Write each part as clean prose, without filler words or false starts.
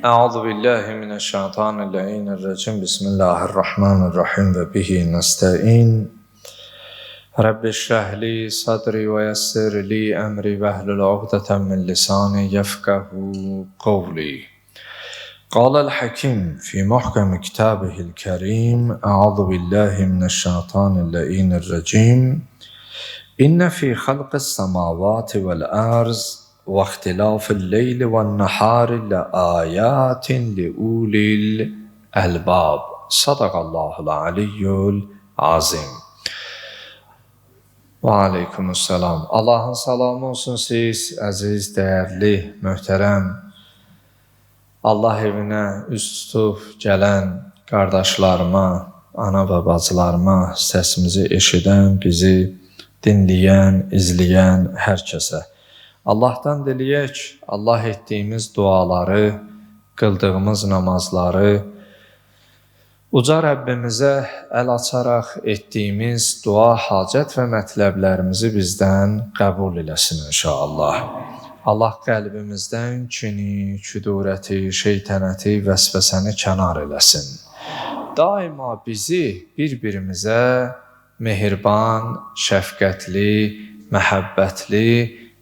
Euzu billahi mineşşeytanirracim. Bismillahirrahmanirrahim ve bihi nestaîn. Rabbi şrah li sadri ve yessir li emri ve hlul ukdeten min lisani yefkahu kavli. Qâlel hakim fi muhkem kitabihil kerim. Euzu billahi mineşşeytanirracim. İnne fi halqis semavati vel arz ve ihtilafil leyli ven nahari le ayatin li ulil elbab. Sadakallahul aliyyul azim. Ve aleykümselam. Allah'ın salamı olsun siz, əziz, değerli, möhtərəm, Allah evinə üst tutub gələn qardaşlarıma, ana və bacılarıma, səsimizi eşidən, bizi dinləyən, izləyən hər kəsə. Allah'tan diləyək, Allah etdiyimiz duaları, qıldığımız namazları, uca Rəbbimizə əl açaraq etdiyimiz dua, hacət və mətləblərimizi bizdən qəbul eləsin inşallah. Allah qəlbimizdən kini, küdurəti, şeytənəti, vəsvəsəni kənar eləsin. Daima bizi bir-birimizə mehriban, şəfqətli, məhəbbətli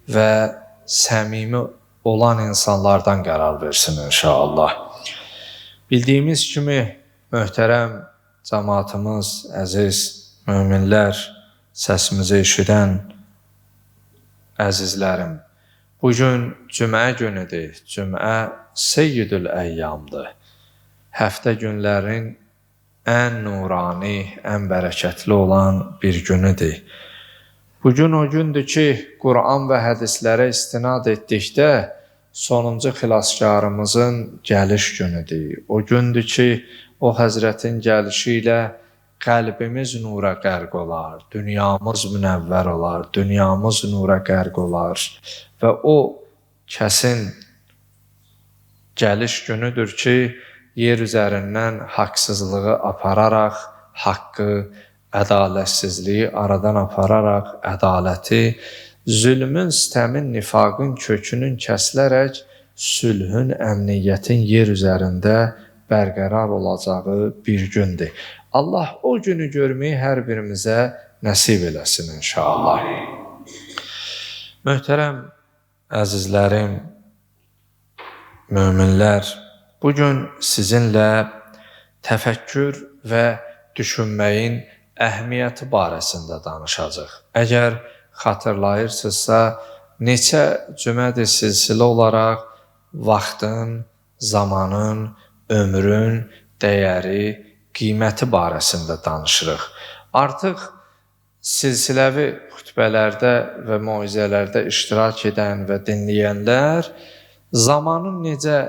və səmimi olan insanlardan qərar versin inşallah. Bildiyimiz kimi, möhtərəm cəmaatımız, əziz möminlər, səsimizi eşidən əzizlərim, bugün cümə günüdür. Cümə seyyidül əyyamdır. Həftə günlərin ən nurani, ən bərəkətli olan bir günüdür. Bugün o gündür ki, Quran və hədislərə istinad etdikdə sonuncu xilaskarımızın gəliş günüdür. O gündür ki, o Həzrətin gəlişi ilə qəlbimiz nura qərq olar, dünyamız münəvvər olar, dünyamız nura qərq olar və o kəsin gəliş günüdür ki, yer üzərindən haqsızlığı apararaq, haqqı, ədalətsizliyi aradan apararaq, ədaləti, zülmün, sitəmin, nifaqın kökünün kəsilərək, sülhün, əmniyyətin yer üzərində bərqərar olacağı bir gündür. Allah o günü görməyi hər birimizə nəsib eləsin inşallah. Möhtərəm əzizlərim, möminlər, bugün sizinlə təfəkkür və düşünməyin əhəmiyyəti barəsində danışacaq. Əgər xatırlayırsınızsa, neçə cümədir silsilə olaraq vaxtın, zamanın, ömrün, dəyəri, qiyməti barəsində danışırıq. Artıq silsiləvi xütbələrdə və moizələrdə iştirak edən və dinləyənlər zamanın necə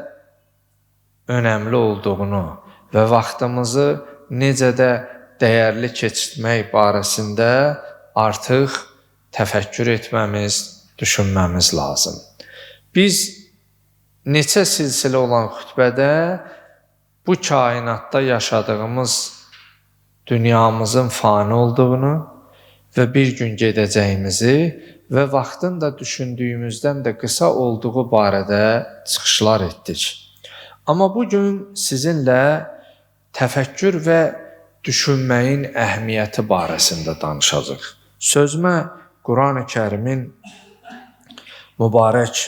önəmli olduğunu və vaxtımızı necə də dəyərli keçirmək barəsində artıq təfəkkür etməmiz, düşünməmiz lazım. Biz neçə silsilə olan xütbədə bu kainatda yaşadığımız dünyamızın fani olduğunu və bir gün gedəcəyimizi və vaxtın da düşündüyümüzdən də qısa olduğu barədə çıxışlar etdik. Amma bugün sizinlə təfəkkür və düşünməyin əhəmiyyəti barəsində danışacaq. Sözmə Quran-ı Kərimin mübarək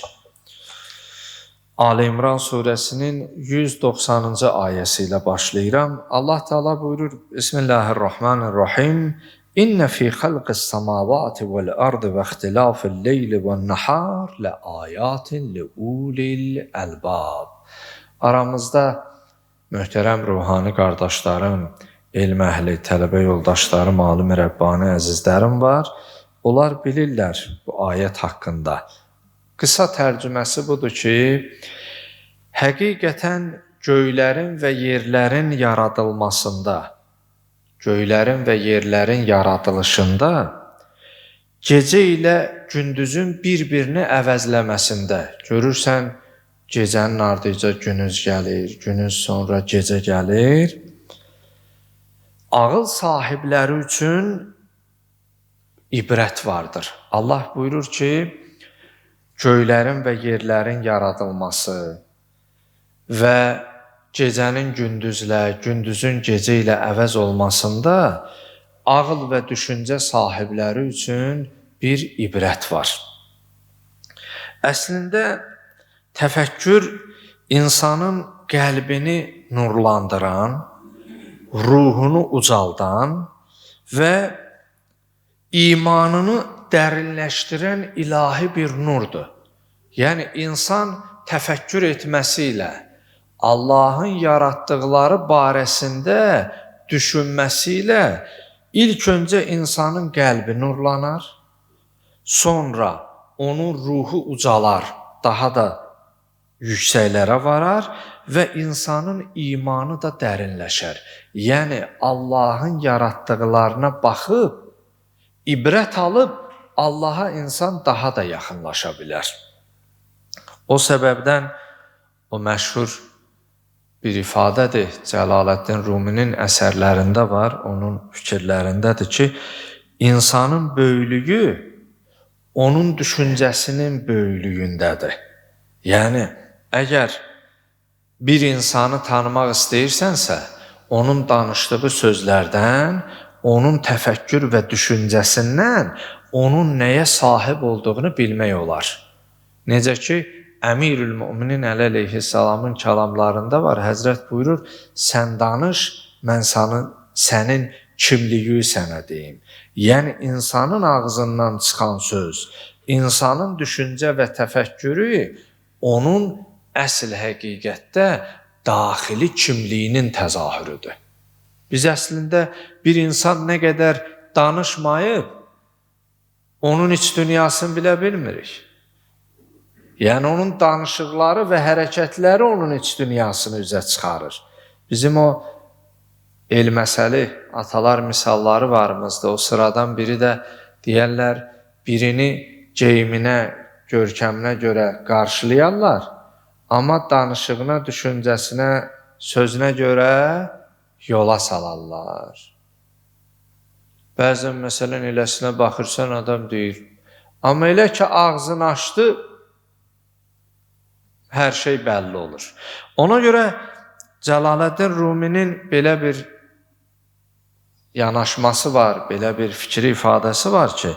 Ali İmran surəsinin 190-cı ayəsi ilə başlayıram. Allah Teala buyurur: Bismillahirrahmanirrahim. İnne fi xalqis semavati vel ardı ve ihtilafil leyli ven nahar le ayatin li ulil elbab. Aramızda möhtərəm ruhani qardaşlarım, elm əhli, tələbə yoldaşlarım, alim Rəbbani əzizlərim var. Onlar bilirlər bu ayət haqqında. Qısa tərcüməsi budur ki, həqiqətən göylərin və yerlərin yaradılmasında, göylərin və yerlərin yaradılışında, gecə ilə gündüzün bir-birini əvəzləməsində, görürsən, gecənin ardıca günüz gəlir, günüz sonra gecə gəlir. Ağıl sahibləri üçün ibrət vardır. Allah buyurur ki, göylərin və yerlərin yaradılması, və gecənin gündüzlə, gündüzün gecə ilə əvəz olmasında ağıl və düşüncə sahibləri üçün bir ibrət var. Əslində, təfəkkür insanın qəlbini nurlandıran, ruhunu ucaldan və imanını dərinləşdirən ilahi bir nurdur. Yəni, insan təfəkkür etməsi ilə Allahın yaratdıqları barəsində düşünməsi ilə ilk öncə insanın qəlbi nurlanar, sonra onun ruhu ucalar, daha da yüksəklərə varar və insanın imanı da dərinləşər. Yəni, Allahın yaratdıqlarına baxıb, ibrət alıb, Allaha insan daha da yaxınlaşa bilər. O səbəbdən o məşhur bir ifadədir, Cəlaləddin Ruminin əsərlərində var, onun fikirlərindədir ki, insanın böyüklüyü onun düşüncəsinin böyüklüyündədir. Yəni, əgər bir insanı tanımaq istəyirsənsə, onun danışdığı sözlərdən, onun təfəkkür və düşüncəsindən onun nəyə sahib olduğunu bilmək olar. Necə ki, Əmirül-Müminin Əli əleyhissalamın kəlamlarında var, Həzrət buyurur, sən danış, mən sənin kimliyi sənə deyim. Yəni, insanın ağzından çıxan söz, insanın düşüncə və təfəkkürü onun əsl həqiqətdə daxili kimliyinin təzahürüdür. Biz əslində bir insan nə qədər danışmayıb, onun iç dünyasını bilə bilmirik. Yəni, onun danışıqları və hərəkətləri onun iç dünyasını üzə çıxarır. Bizim o elməsəli atalar misalları varımızdır. O sıradan biri də deyərlər, birini geyiminə, görkəminə görə qarşılayarlar, amma danışığına, düşüncəsinə, sözünə görə yola salarlar. Bəzən məsələn eləsinə baxırsan, adam deyir, amma elə ki ağzını açdı, hər şey bəlli olur. Ona görə Cəlaləddin Ruminin belə bir yanaşması var, belə bir fikri ifadəsi var ki,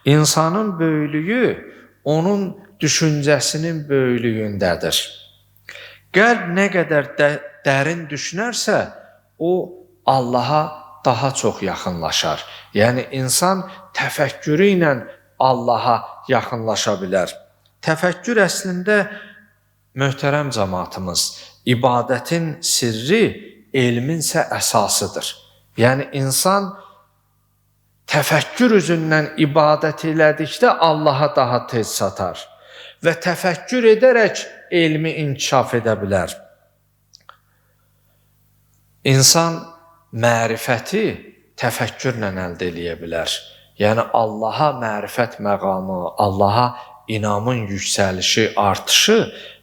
insanın böyüklüyü onun düşüncəsinin böyüklüyündədir. Qəlb nə qədər dərin düşünərsə, o Allaha daha çox yaxınlaşar. Yəni, insan təfəkkürü ilə Allaha yaxınlaşa bilər. Təfəkkür əslində, möhtərəm cəmaatımız, ibadətin sirri, elmin isə əsasıdır. Yəni, insan təfəkkür üzündən ibadət elədikdə Allaha daha tez çatar və təfəkkür edərək elmi inkişaf edə bilər. İnsan mərifəti təfəkkürlə əldə eləyə bilər. Yəni, Allaha mərifət məqamı, Allaha inamın yüksəlişi, artışı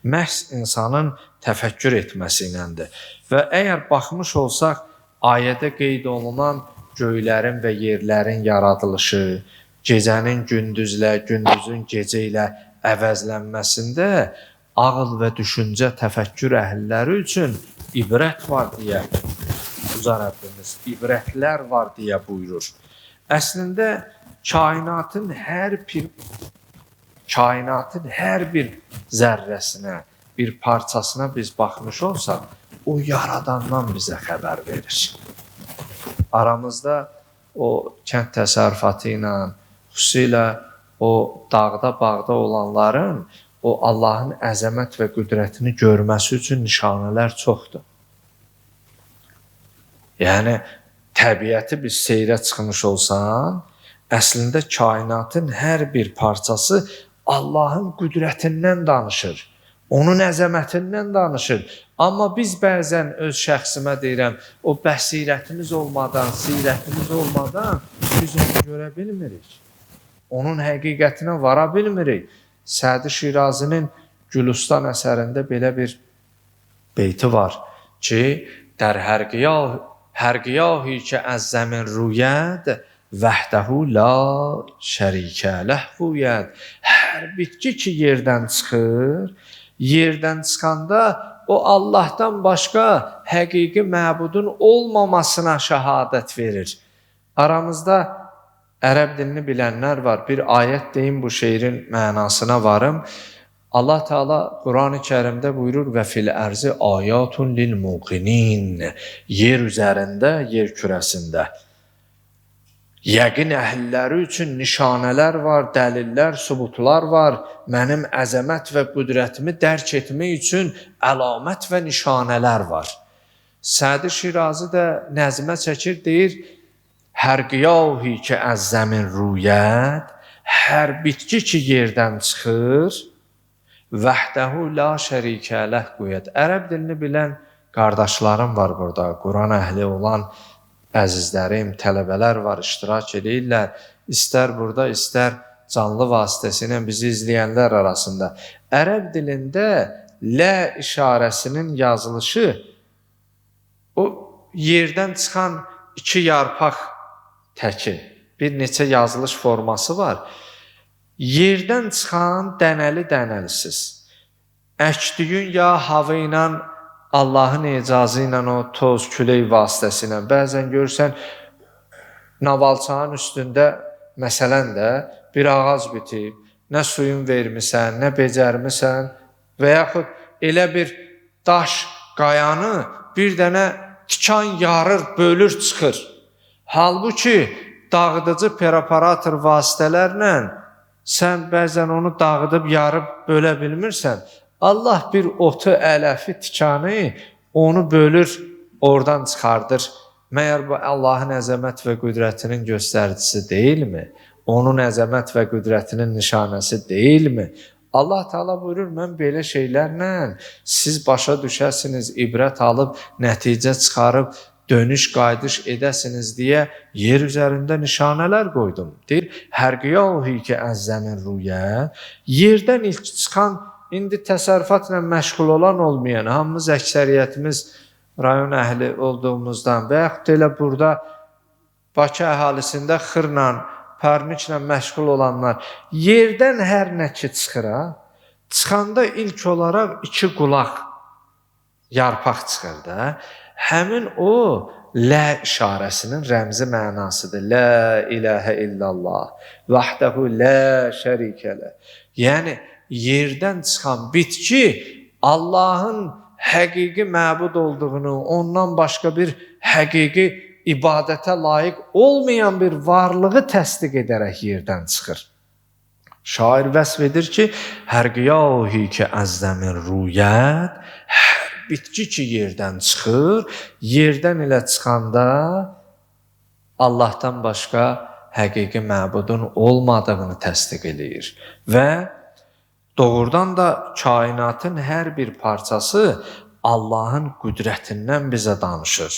məhz insanın təfəkkür etməsi iləndir. Və əgər baxmış olsaq, ayədə qeyd olunan göylərin və yerlərin yaradılışı, gecənin gündüzlə, gündüzün gecə ilə əvəzlənməsində ağıl və düşüncə təfəkkür əhliləri üçün ibrət var deyə Uca Rəbbimiz, ibrətlər var deyə buyurur. Əslində, kainatın hər bir zərrəsinə, bir parçasına biz baxmış olsaq, o yaradandan bizə xəbər verir. Aramızda o kənd təsərrüfatı ilə, xüsusilə o dağda, bağda olanların o Allahın əzəmət və qüdrətini görməsi üçün nişanələr çoxdur. Yəni, təbiəti biz seyrə çıxmış olsan, əslində kainatın hər bir parçası Allahın qüdrətindən danışır, onun əzəmətindən danışır. Amma biz bəzən öz şəxsimə deyirəm, o bəsirətimiz olmadan, sirətimiz olmadan biz onu görə bilmirik. Onun həqiqətinə vara bilmirik. Sədi Şirazinin Gülüstan əsərində belə bir beyti var ki, در هر گیاهی که از زمین روید وحده لا شریک له بوید. Hər bitki ki yerdən çıxır, yerdən çıxanda o Allahdan başqa həqiqi məbudun olmamasına şəhadət verir. Aramızda ərəb dilini bilənlər var. Bir ayət deyim, bu şeirin mənasına varım. Allah Teala Quran-ı Kərimdə buyurur və fil ərzi ayatun lil muqinin. Yer üzərində, yer kürəsində yəqin əhilləri üçün nişanələr var, dəlillər, sübutlar var. Mənim əzəmət və qüdrətimi dərk etmək üçün əlamət və nişanələr var. Sədi Şirazi də nəzmə çəkir, deyir: hər qiyahi ki əz zəmin ruyət, hər bitki ki yerdən çıxır, vəhdəhu la şərikə ləh qoyət. Ərəb dilini bilən qardaşlarım var burada, Quran əhli olan əzizlərim, tələbələr var, iştirak edirlər. İstər burada, istər canlı vasitəsilə bizi izləyənlər arasında. Ərəb dilində lə işarəsinin yazılışı o yerdən çıxan iki yarpaq təki, bir neçə yazılış forması var. Yerdən çıxan dənəli-dənəlisiz. Əkdiyin ya hava ilə, Allahın icazı ilə, o toz, külək vasitəsilə. Bəzən görürsən, navalçanın üstündə, məsələn də, bir ağac bitib, nə suyun vermisən, nə becərmisən və yaxud elə bir daş, qayanı bir dənə tikan yarır, bölür, çıxır. Halbuki, dağıdıcı preparator vasitələrlə sən bəzən onu dağıdıb, yarıb, bölə bilmirsən. Allah bir otu, ələfi, tikanı onu bölür, oradan çıxardır. Məyər bu Allahın əzəmət və qüdrətinin göstəricisi deyilmi? Onun əzəmət və qüdrətinin nişanəsi deyilmi? Allah Teala buyurur, mən belə şeylərlə siz başa düşəsiniz, ibrət alıb, nəticə çıxarıb, dönüş, qayıdış edəsiniz deyə yer üzərində nişanələr qoydum. Deyir, hər qiyahi ki əz zəmin ruyə, yerdən ilk çıxan, indi təsərrüfatla məşğul olan olmayan, hamımız əksəriyyətimiz rayon əhli olduğumuzdan və yaxud elə burada Bakı əhalisində xırla, parniklə məşğul olanlar, yerdən hər nə ki çıxır, çıxanda ilk olaraq iki qulaq yarpaq çıxır da, həmin o lə işarəsinin rəmzi mənasıdır. Lə iləhə illallah, vəhdəhu lə şərikə ləh. Yəni, yerdən çıxan bitki Allahın həqiqi məbud olduğunu, ondan başqa bir həqiqi ibadətə layiq olmayan bir varlığı təsdiq edərək yerdən çıxır. Şair vəsf edir ki, hər qiyahi ki əzzəmin ruyət, hər bitki ki yerdən çıxır, yerdən elə çıxanda Allahdan başqa həqiqi məbudun olmadığını təsdiq edir. Və doğrudan da kainatın hər bir parçası Allahın qüdrətindən bizə danışır.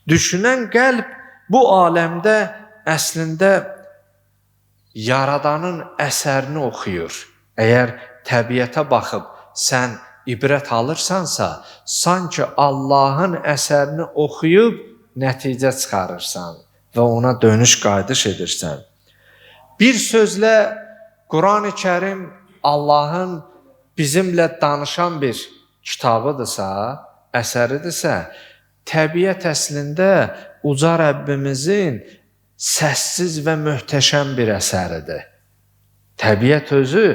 Düşünən qəlb bu aləmdə əslində Yaradanın əsərini oxuyur. Əgər təbiətə baxıb sən ibrət alırsansa, sanki Allahın əsərini oxuyub nəticə çıxarırsan və ona dönüş qayıdış edirsən. Bir sözlə Quran-ı Kərim Allahın bizimlə danışan bir kitabıdırsa, əsəridirsə, təbiət əslində uca Rəbbimizin səssiz və möhtəşəm bir əsəridir. Təbiət özü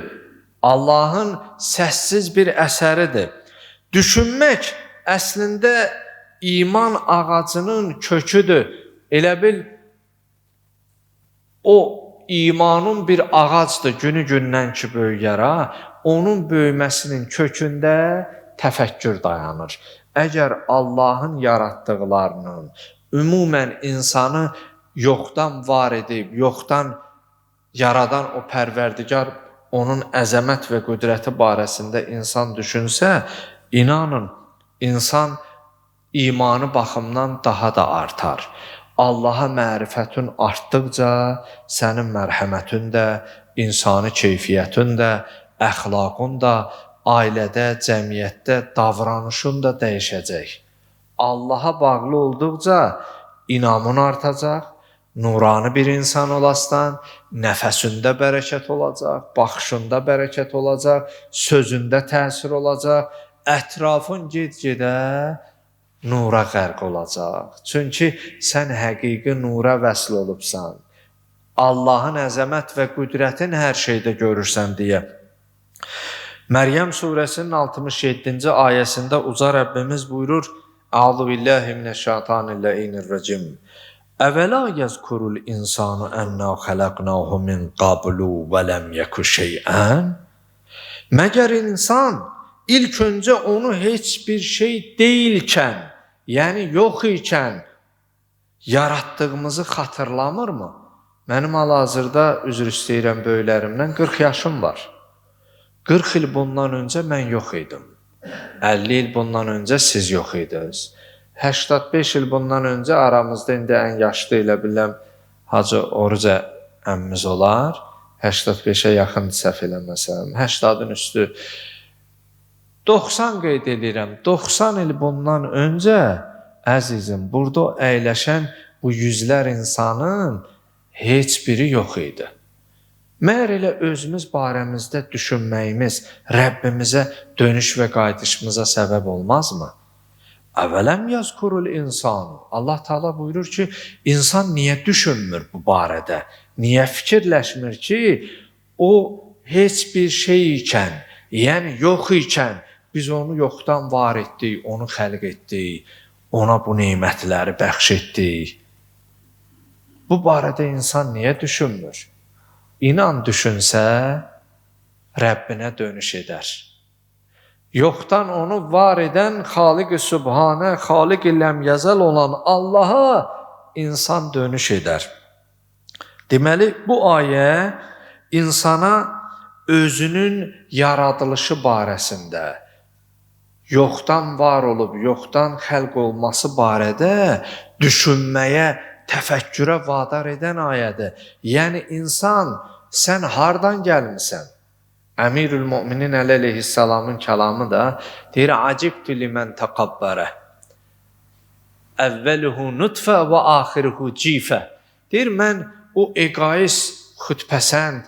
Allahın səssiz bir əsəridir. Düşünmək əslində iman ağacının köküdür. Elə bil, o imanın bir ağacdır, günü-gündən ki böyüyər, onun böyüməsinin kökündə təfəkkür dayanır. Əgər Allahın yaratdıqlarının, ümumən insanı yoxdan var edib, yoxdan yaradan o pərverdigar, onun əzəmət və qüdrəti barəsində insan düşünsə, inanın, insan imanı baxımdan daha da artar. Allaha mərifətin artdıqca sənin mərhəmətin də, insani keyfiyyətin də, əxlaqın da, ailədə, cəmiyyətdə, davranışın da dəyişəcək. Allaha bağlı olduqca inamın artacaq, nurani bir insan olasın, nəfəsində bərəkət olacaq, baxışında bərəkət olacaq, sözündə təsir olacaq, ətrafın get-gedə nura qərq olacaq. Çünki sən həqiqi nura vəsl olubsan. Allahın əzəmət və qüdrətin hər şeydə görürsən deyə. Məryəm surəsinin 67-ci ayəsində uca Rəbbimiz buyurur: Əuzu billahi mineşşeytanirracim. Əvəla yəzkurul insanu ənna xələqnahu min qablu və ləm yeku şey'ən. Məgər insan ilk öncə onu heç bir şey deyilkən, yəni yox ikən yaratdığımızı xatırlamırmı? Mənim hal-hazırda, üzr istəyirəm böyüklərimdən, 40 yaşım var. 40 il bundan öncə mən yox idim. 50 il bundan öncə siz yox idiniz. 85 il bundan öncə aramızda indi ən yaşlı ilə biləm Hacı Oruca əmmimiz olar. 85-ə yaxın səhv eləməsəm, 80-ın üstü. 90 qeyd edirəm. 90 il bundan öncə, əzizim, burada əyləşən bu yüzlər insanın heç biri yox idi. Məyər elə özümüz barəmizdə düşünməyimiz Rəbbimizə dönüş və qayıdışımıza səbəb olmazmı? Əvələm yazkurul insan. Allah Teala buyurur ki, insan niyə düşünmür bu barədə? Niyə fikirləşmir ki, o heç bir şey ikən, yəni yox ikən biz onu yoxdan var etdik, onu xəlq etdik, ona bu nemətləri bəxş etdik. Bu barədə insan niyə düşünmür? İnan düşünsə, Rəbbinə dönüş edər. Yoxdan onu var edən Xaliq-i Sübhanə, Xaliq-i Ləmyəzəl olan Allaha insan dönüş edər. Deməli, bu ayə insana özünün yaradılışı barəsində, yoxdan var olub, yoxdan xəlq olması barədə düşünməyə, təfəkkürə vadar edən ayədir. Yəni, insan, sən hardan gəlmisən? Əmirül Müminin əleyhissalamın kəlamı da deyir, acibtü limən təqabbərə. Əvvəluhu nutfə və axiruhu cifə. Deyir, mən o egoist, xütpəsənd,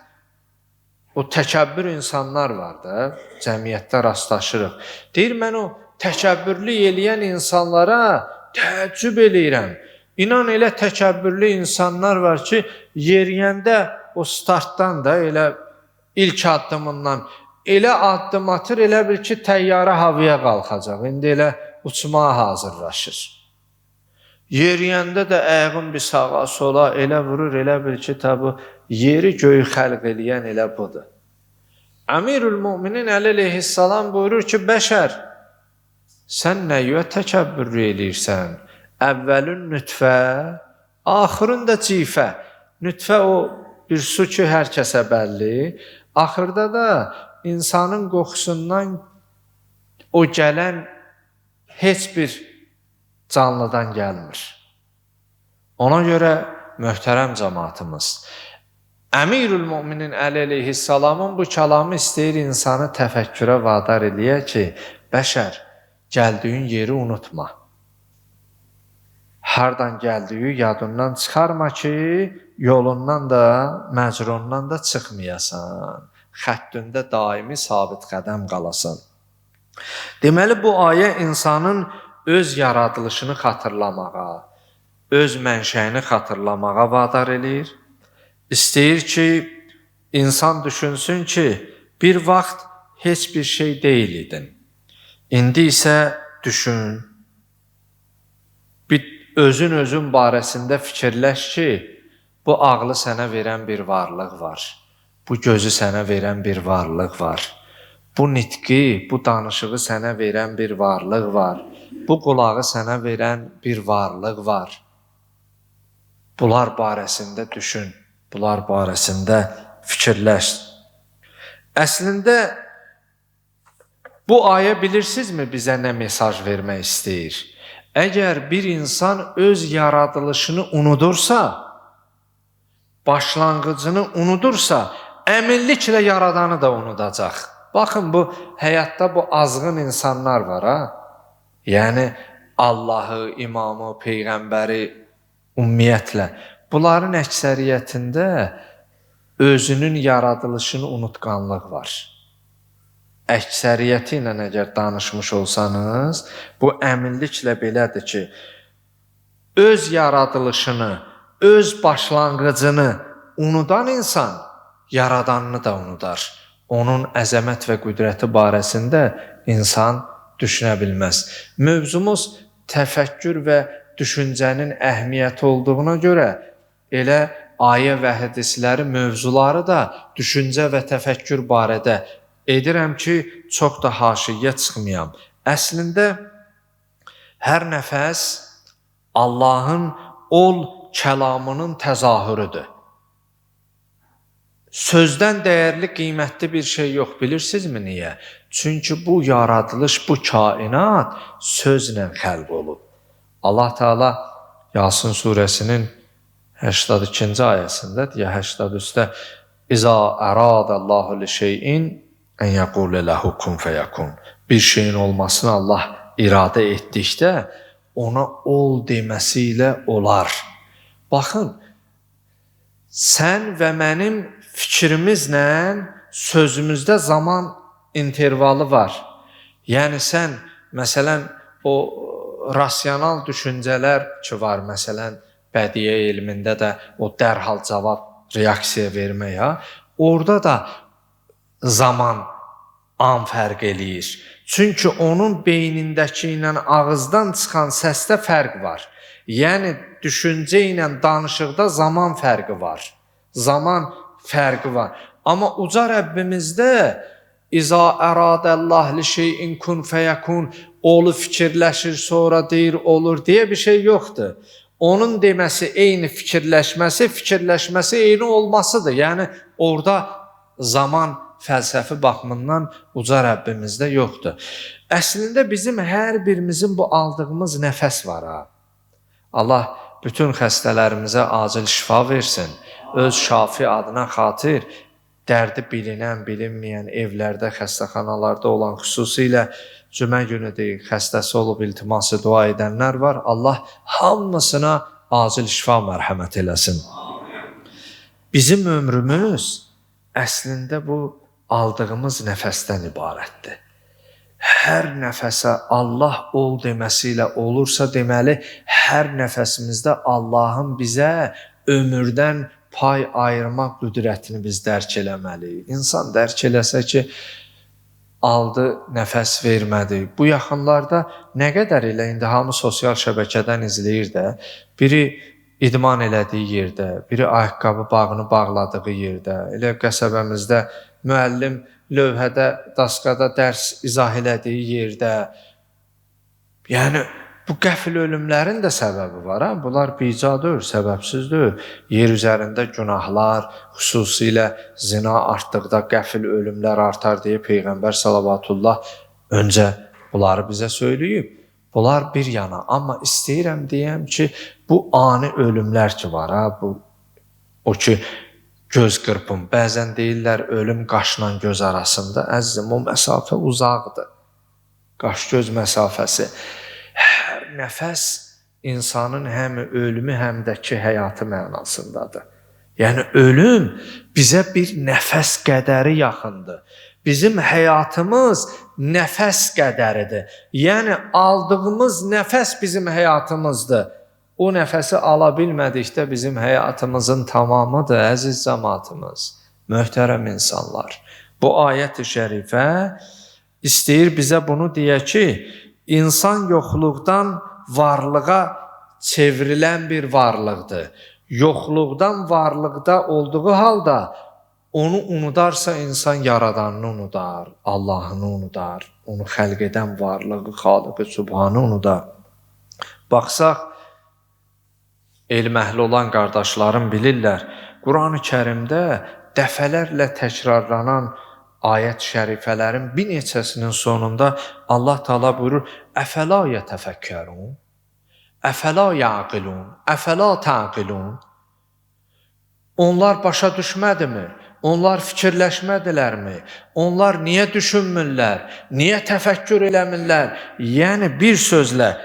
o təkəbbür insanlar var da, cəmiyyətdə rastlaşırıq. Deyir, mən o təkəbbürlü eləyən insanlara təəccüb eləyirəm. İnan elə təkəbbürlü insanlar var ki, yeriyəndə o startdan da elə ilk addımından elə addım atır, elə bil ki, təyyarə havaya qalxacaq. İndi elə uçmağa hazırlaşır. Yeriyəndə də ayağın bir sağa, sola elə vurur, elə bil ki, tabi yeri göyü xəlq eləyən elə budur. Əmirül Müminin əleyhissalam buyurur ki, bəşər, sən nəyə təkəbbürlü eləyirsən? Əvvəlün nütfə, axırın da cifə. Nütfə o bir su ki, hər kəsə bəlli. Axırda da insanın qoxusundan o gələn heç bir canlıdan gəlmir. Ona görə möhtərəm cəmaatımız, Əmirül Müminin əleyhissalamın bu kəlamı istəyir insanı təfəkkürə vadar eləyə ki, bəşər, gəldiyin yeri unutma. Hardan gəldiyi yadından çıxarma ki, yolundan da, məcrundan da çıxmayasan. Xəttində daimi sabit qədəm qalasan. Deməli, bu ayə insanın öz yaradılışını xatırlamağa, öz mənşəyini xatırlamağa vadar eləyir. İstəyir ki, insan düşünsün ki, bir vaxt heç bir şey deyil idin. İndi isə düşün, özün barəsində fikirləş ki, bu ağlı sənə verən bir varlıq var. Bu gözü sənə verən bir varlıq var. Bu nitqi, bu danışığı sənə verən bir varlıq var. Bu qulağı sənə verən bir varlıq var. Bunlar barəsində düşün, bunlar barəsində fikirləş. Əslində, bu ayə bilirsinizmi bizə nə mesaj vermək istəyir? Əgər bir insan öz yaradılışını unudursa, başlanğıcını unudursa, əminliklə yaradanı da unudacaq. Baxın, bu həyatda bu azğın insanlar var, ha? Yəni, Allahı, imamı, peyğəmbəri, ümumiyyətlə. Bunların əksəriyyətində özünün yaradılışını unutqanlıq var. əksəriyyəti ilə əgər danışmış olsanız, bu əminliklə belədir ki, öz yaradılışını, öz başlanğıcını unudan insan yaradanını da unudar. Onun əzəmət və qüdrəti barəsində insan düşünə bilməz. Mövzumuz təfəkkür və düşüncənin əhəmiyyəti olduğuna görə elə ayə və hədisləri, mövzuları da düşüncə və təfəkkür barədə edirəm ki, çox da haşiyə çıxmayam. Əslində, hər nəfəs Allahın ol kəlamının təzahürüdür. Sözdən dəyərli, qiymətli bir şey yox, bilirsinizmi niyə? Çünki bu yaradılış, bu kainat sözlə xəlq olub. Allah Teala Yasin surəsinin 82-ci ayəsində, deyə 83-də İza əradəllahu li şeyin ən yəqulu ləhu kun fəyəkun. Bir şeyin olmasını Allah iradə etdikdə ona ol deməsilə olar. Baxın, sən və mənim fikrimizlə sözümüzdə zaman intervalı var. Yəni sən, məsələn, o rasional düşüncələr ki var, məsələn, bədiyyə elmində də o dərhal cavab, reaksiya vermək, orada da zaman an fərq eləyir. Çünki onun beynindəki ilə ağızdan çıxan səsdə fərq var. Yəni, düşüncə ilə danışıqda zaman fərqi var. Zaman fərqi var. Amma uca Rəbbimizdə İza əradəllah li şeyin kun fəyəkun, olu fikirləşir, sonra deyir, olur deyə bir şey yoxdur. Onun deməsi eyni fikirləşməsi, fikirləşməsi eyni olmasıdır. Yəni, orada zaman fəlsəfi baxımından uca Rəbbimizdə yoxdur. Əslində, bizim hər birimizin bu aldığımız nəfəs var. Allah bütün xəstələrimizə acil şifa versin. Öz şafi adına xatir, dərdi bilinən, bilinməyən evlərdə, xəstəxanalarda olan, xüsusilə cümə günüdür, xəstəsi olub iltiması dua edənlər var. Allah hamısına acil şifa mərhəmət eləsin. Bizim ömrümüz əslində bu aldığımız nəfəsdən ibarətdir. Hər nəfəsə Allah ol deməsi ilə olursa, deməli, hər nəfəsimizdə Allahın bizə ömürdən pay ayırmaq qüdrətini biz dərk eləməliyik. İnsan dərk eləsə ki, aldı, nəfəs vermədi. Bu yaxınlarda nə qədər elə indi hamı sosial şəbəkədən izləyir də, biri idman elədiyi yerdə, biri ayaqqabı bağını bağladığı yerdə, elə qəsəbəmizdə müəllim lövhədə, daskada dərs izah elədiyi yerdə. Yəni, bu qəfil ölümlərin də səbəbi var. Bunlar bicadır, səbəbsizdir. Yer üzərində günahlar, xüsusilə zina artdıqda qəfil ölümlər artar deyə Peyğəmbər salavatullah öncə bunları bizə söyləyib. Bunlar bir yana. Amma istəyirəm deyəm ki, bu ani ölümlər ki var. O ki, göz qırpım. Bəzən deyirlər, ölüm qaşla göz arasında. Əzizim, o məsafə uzaqdır. Qaş-göz məsafəsi. Hər nəfəs insanın həm ölümü, həm də ki, həyatı mənasındadır. Yəni, ölüm bizə bir nəfəs qədəri yaxındır. Bizim həyatımız nəfəs qədəridir. Yəni, aldığımız nəfəs bizim həyatımızdır. O nəfəsi ala bilmədikdə bizim həyatımızın tamamıdır, əziz cəmaatımız, möhtərəm insanlar. Bu ayət-i şərifə istəyir bizə bunu deyə ki, İnsan yoxluqdan varlığa çevrilən bir varlıqdır. Yoxluqdan varlıqda olduğu halda onu unudarsa insan yaradanını unudar, Allahını unudar, onu xəlq edən varlığı, Xaliqi Sübhanı unudar. Baxsaq, elm əhli olan qardaşlarım bilirlər, Quran-ı Kərimdə dəfələrlə təkrarlanan ayət şərifələrin bir neçəsinin sonunda Allah Teala buyurur, Əfəla yətəfəkkərun, əfəla yaqilun, əfəla təqilun. Onlar başa düşmədimi? Onlar fikirləşmədilərmi? Onlar niyə düşünmürlər? Niyə təfəkkür eləmirlər? Yəni, bir sözlə,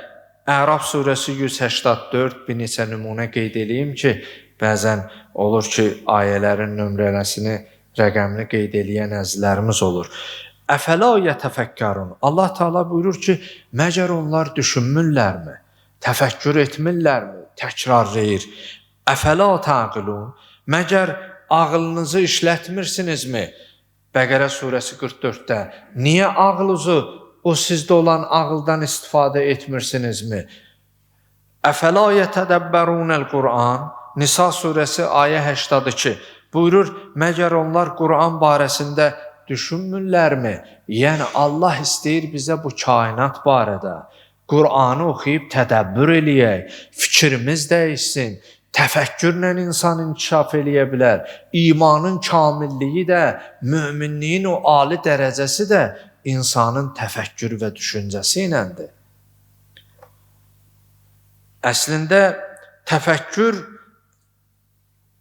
Əraf surəsi 184 bir neçə nümunə qeyd edeyim ki, bəzən olur ki, ayələrin nömrələsini, rəqəmini qeyd eləyən əzizlərimiz olur. Əfəla yətəfəkkərun. Allah Teala buyurur ki, məgər onlar düşünmürlərmi? Təfəkkür etmirlərmi? Təkrarlayır. Əfəla təqilun. Məgər ağlınızı işlətmirsinizmi? Bəqərə surəsi 44-də. Niyə ağlınızı, o sizdə olan ağıldan istifadə etmirsinizmi? Əfəla yətədəbbərunəl Qur'an. Nisa surəsi ayə 82. Buyurur, məgər onlar Qur'an barəsində düşünmürlərmi? Yəni Allah istəyir bizə bu kainat barədə Qur'anı oxuyub tədəbbür eləyək, fikrimiz dəyişsin, təfəkkürlə insan inkişaf eləyə bilər. İmanın kamilliyi də, möminliyin o ali dərəcəsi də insanın təfəkkür və düşüncəsi iləndir. Əslində təfəkkür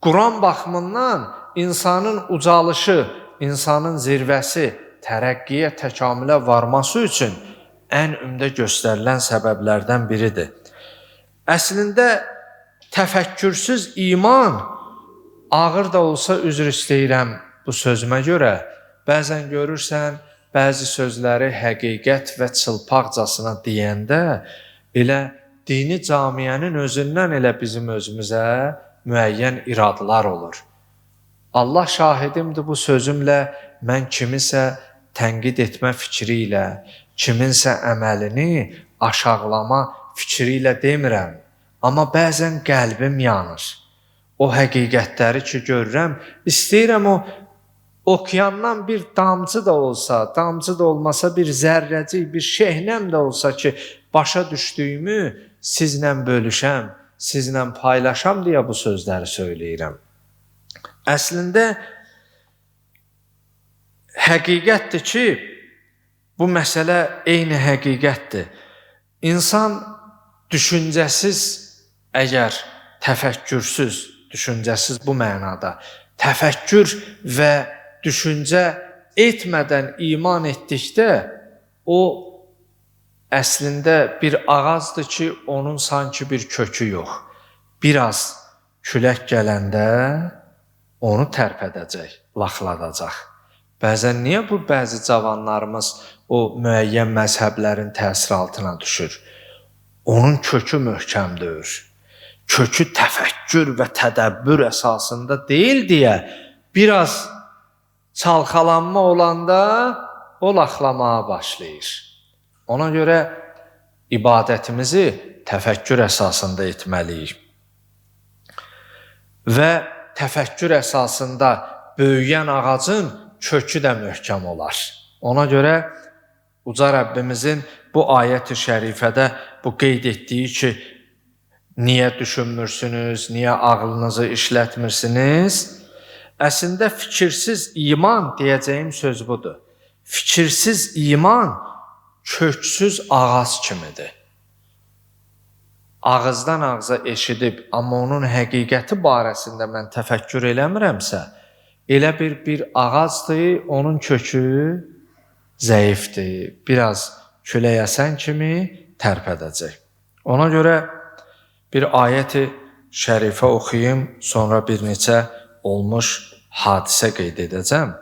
Quran baxımından insanın ucalışı, insanın zirvəsi, tərəqqiyə, təkamülə varması üçün ən ümdə göstərilən səbəblərdən biridir. Əslində təfəkkürsüz iman, ağır da olsa üzr istəyirəm bu sözümə görə, bəzən görürsən, bəzi sözləri həqiqət və çılpaqcasına deyəndə elə dini camiyənin özündən elə bizim özümüzə müəyyən iradlar olur. Allah şahidimdir bu sözümlə, mən kimisə tənqid etmə fikri ilə, kiminsə əməlini aşağılama fikri ilə demirəm. Amma bəzən qəlbim yanır. O həqiqətləri ki görürəm, istəyirəm o okeandan bir damcı da olsa, damcı da olmasa bir zərrəcik, bir şehnəm də olsa ki, başa düşdüyümü sizlə bölüşəm, sizlə paylaşam deyə bu sözləri söyləyirəm. Əslində, həqiqətdir ki, bu məsələ eyni həqiqətdir. İnsan düşüncəsiz, əgər təfəkkürsüz, düşüncəsiz bu mənada, təfəkkür və düşüncə etmədən iman etdikdə, o əslində bir ağacdır ki, onun sanki bir kökü yox. Biraz külək gələndə onu tərpədəcək, laxladacaq. Bəzən niyə bu bəzi cavanlarımız o müəyyən məzhəblərin təsiri altına düşür? Onun kökü möhkəmdir. Kökü təfəkkür və tədəbbür əsasında deyil deyə biraz çalxalanma olanda o laxlamağa başlayır. Ona görə ibadətimizi təfəkkür əsasında etməliyik. Və təfəkkür əsasında böyüyən ağacın kökü də möhkəm olar. Ona görə Uca Rəbbimizin bu ayət-i şərifədə bu qeyd etdiyi ki, niyə düşünmürsünüz, niyə ağlınızı işlətmirsiniz? Əslində fikirsiz iman deyəcəyim söz budur. Fikirsiz iman köksüz ağac kimidir. Ağızdan ağza eşidib, amma onun həqiqəti barəsində mən təfəkkür eləmirəmsə, elə bir ağacdır, onun kökü zəifdir, biraz külək əsən kimi tərpədəcək. Ona görə bir ayət-i şərifə oxuyum, sonra bir neçə olmuş hadisə qeyd edəcəm.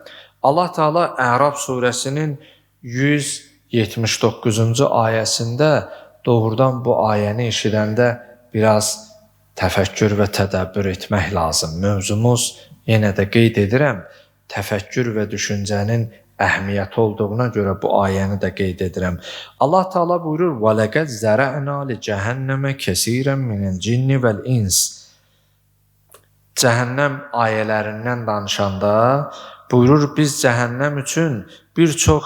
Allah Teala Ərəb surəsinin 179-cu ayəsində doğrudan bu ayəni eşidəndə biraz təfəkkür və tədəbbür etmək lazım. Mövzumuz, yenə də qeyd edirəm, təfəkkür və düşüncənin əhəmiyyəti olduğuna görə bu ayəni də qeyd edirəm. Allah Teala buyurur: "Və-ləqəd zərə'nə li-cəhənnəmə kəsirən minəl-cinni vəl-ins." Cəhənnəm ayələrindən danışanda buyurur, biz cəhənnəm üçün bir çox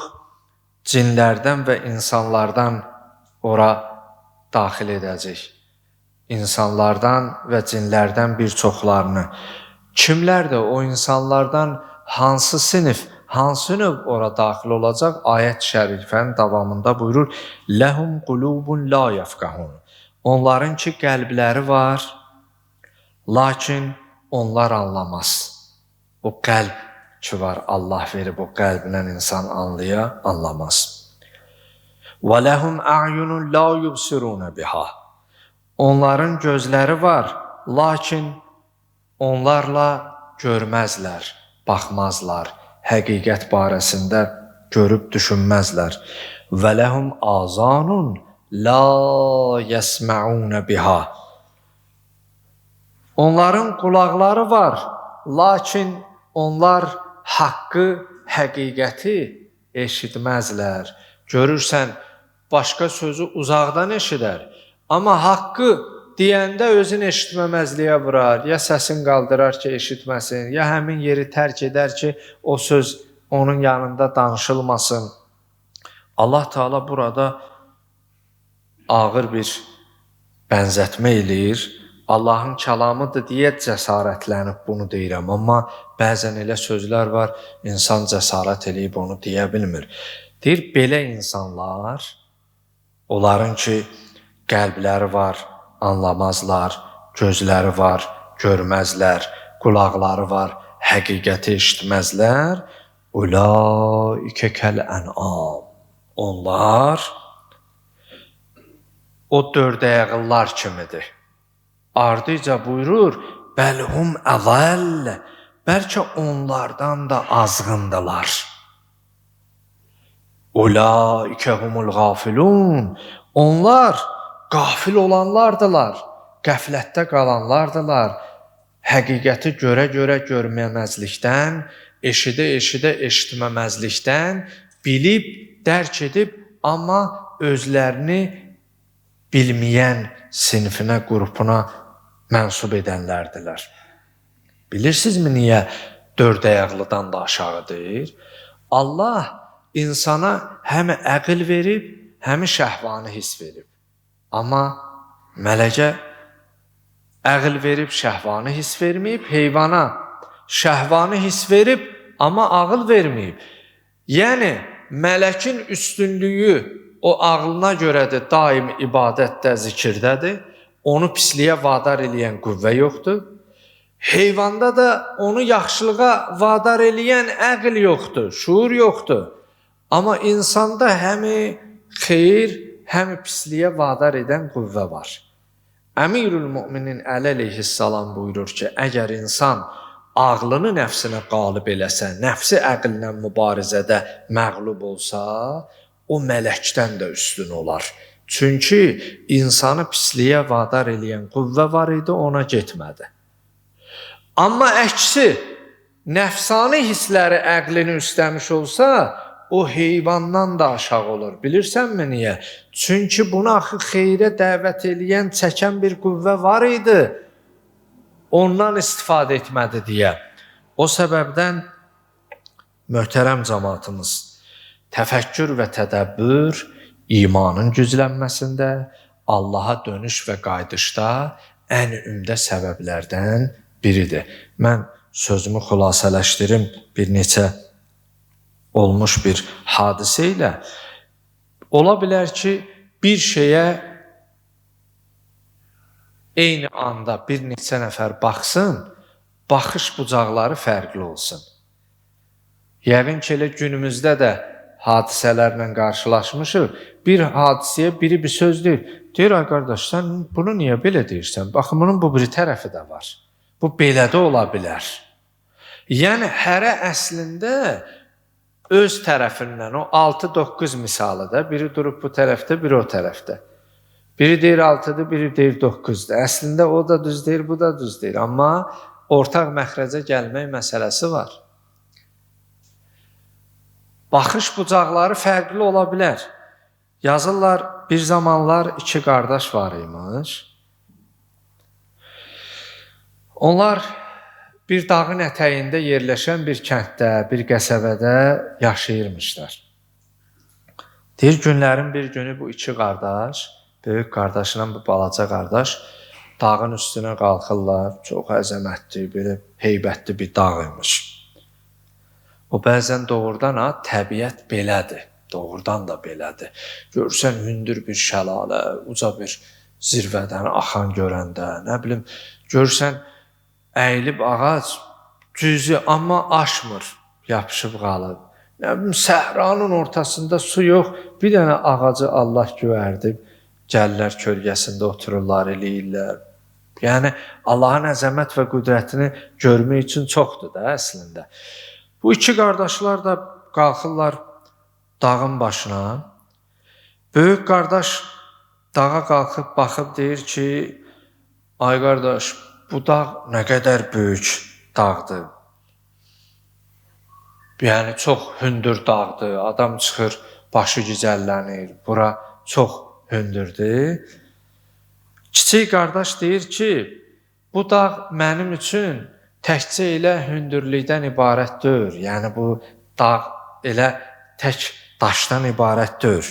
cinlərdən və insanlardan ora daxil edəcək. İnsanlardan və cinlərdən bir çoxlarını. Kimlərdir o insanlardan hansı sinif, hansı növ ora daxil olacaq? Ayət-i şərifənin davamında buyurur: "Ləhum qulubun la yefqahun." Onların ki qəlbləri var, lakin onlar anlamaz. O qəlb ki var, Allah verib o qəlblə insan anlamaz. وَلَهُمْ أَعْيُنٌ لَا يُبْصِرُونَ بِهَا. Onların gözləri var, lakin onlarla görməzlər, baxmazlar, həqiqət barəsində görüb düşünməzlər. Və ləhum azanun la yəsməun biha. Onların qulaqları var, lakin onlar haqqı, həqiqəti eşitməzlər. Görürsən, başqa sözü uzaqdan eşidər, amma haqqı deyəndə özün eşitməməzliyə vurar, ya səsin qaldırar ki, eşitməsin, ya həmin yeri tərk edər ki, o söz onun yanında danışılmasın. Allah Teala burada ağır bir bənzətmə eləyir. Allahın kəlamıdır deyə cəsarətlənib bunu deyirəm, amma bəzən elə sözlər var, insan cəsarət eləyib onu deyə bilmir. Deyir, belə insanlar, onların ki, qəlbləri var, anlamazlar, gözləri var, görməzlər, qulaqları var, həqiqəti eşitməzlər. Ulaikə kəl-ən'am. Onlar o dördəyəqlılar kimidir. Ardıca buyurur, bəlhum əzəl, bəlkə onlardan da azğındılar. Ulaikə humul gafilun, onlar qafil olanlardılar, qəflətdə qalanlardılar. Həqiqəti görə-görə görməməzlikdən, eşidə-eşidə eşitməməzlikdən, bilib, dərk edib, amma özlərini bilməyən sinfinə, qrupuna mənsub edənlərdilər. Bilirsinizmi niyə dördəyaqlıdan da aşağıdır? Allah insana həm əql verib, həm şəhvanı hiss verib. Amma mələkə əql verib, şəhvanı hiss verməyib, heyvana şəhvanı hiss verib, amma ağıl verməyib. Yəni, mələkin üstünlüyü o ağlına görədir, daim ibadətdə, zikirdədir. Onu pisliyə vadar eləyən qüvvə yoxdur. Heyvanda da onu yaxşılığa vadar eləyən əql yoxdur, şuur yoxdur. Amma insanda həmi xeyir, həmi pisliyə vadar edən qüvvə var. Əmirül Müminin Əli əleyhissalam buyurur ki, əgər insan ağlını nəfsinə qalib eləsə, nəfsi əqllə mübarizədə məğlub olsa, o mələkdən də üstün olar. Çünki insanı pisliyə vadar eləyən qüvvə var idi, ona getmədi. Amma əksi, nəfsani hissləri əqlini üstləmiş olsa, o heyvandan da aşağı olur. Bilirsənmi niyə? Çünki buna axı xeyrə dəvət eləyən, çəkən bir qüvvə var idi. Ondan istifadə etmədi deyə. O səbəbdən möhtərəm cəmaatımız, təfəkkür və tədəbbür imanın güclənməsində, Allaha dönüş və qayıdışda ən ümdə səbəblərdən biridir. Mən sözümü xülasələşdirim bir neçə olmuş bir hadisə ilə. Ola bilər ki, bir şeyə eyni anda bir neçə nəfər baxsın, baxış bucaqları fərqli olsun. Yəqin ki, elə günümüzdə də hadisələrlə qarşılaşmışıq. Bir hadisəyə biri bir söz deyir. Deyir, ay qardaş, sən bunu niyə belə deyirsən? Baxın, bunun bu biri tərəfi də var. Bu belə də ola bilər. Yəni, hərə əslində öz tərəfindən, o 6-9 misalı da, biri durub bu tərəfdə, biri o tərəfdə. Biri deyir 6-dır, biri deyir 9-dur. Əslində o da düz deyir, bu da düz deyir. Amma ortaq məxrəcə gəlmək məsələsi var. Baxış bucaqları fərqli ola bilər. Yazırlar, bir zamanlar 2 qardaş var imiş. Onlar bir dağın ətəyində yerləşən bir kənddə, bir qəsəbədə yaşayırmışlar. Deyir, günlərin bir günü bu 2 qardaş, böyük qardaşla bu balaca qardaş dağın üstünə qalxırlar. Çox əzəmətli, belə heybətli bir dağ imiş. O bəzən doğrudan təbiət belədir, doğrudan da belədir. Görürsən, hündür bir şəlalə, uca bir zirvədən axan görəndə, nə bilim, görürsən, əyilib ağac cüzü, amma aşmır, yapışıb qalıb. Nə bilim, səhranın ortasında su yox, bir dənə ağacı Allah göyərdib, gəllər kölgəsində otururlar, eləyirlər. Yəni, Allahın əzəmət və qüdrətini görmək üçün çoxdur da əslində. Bu 2 qardaşlar da qalxırlar dağın başına. Böyük qardaş dağa qalxıb baxıb deyir ki, ay qardaş, bu dağ nə qədər böyük dağdır. Yəni çox hündür dağdır. Adam çıxır, başı gicəllənir. Bura çox hündürdür. Kiçik qardaş deyir ki, bu dağ mənim üçün təkcə elə hündürlükdən ibarət deyil. Yəni bu dağ elə tək daşdan ibarət deyil.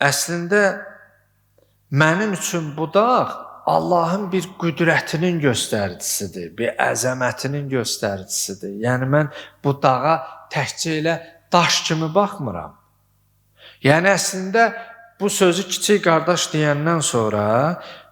Əslində mənim üçün bu dağ Allahın bir qüdrətinin göstəricisidir, bir əzəmətinin göstəricisidir. Yəni mən bu dağa təkcə elə daş kimi baxmıram. Yəni əslində bu sözü kiçik qardaş deyəndən sonra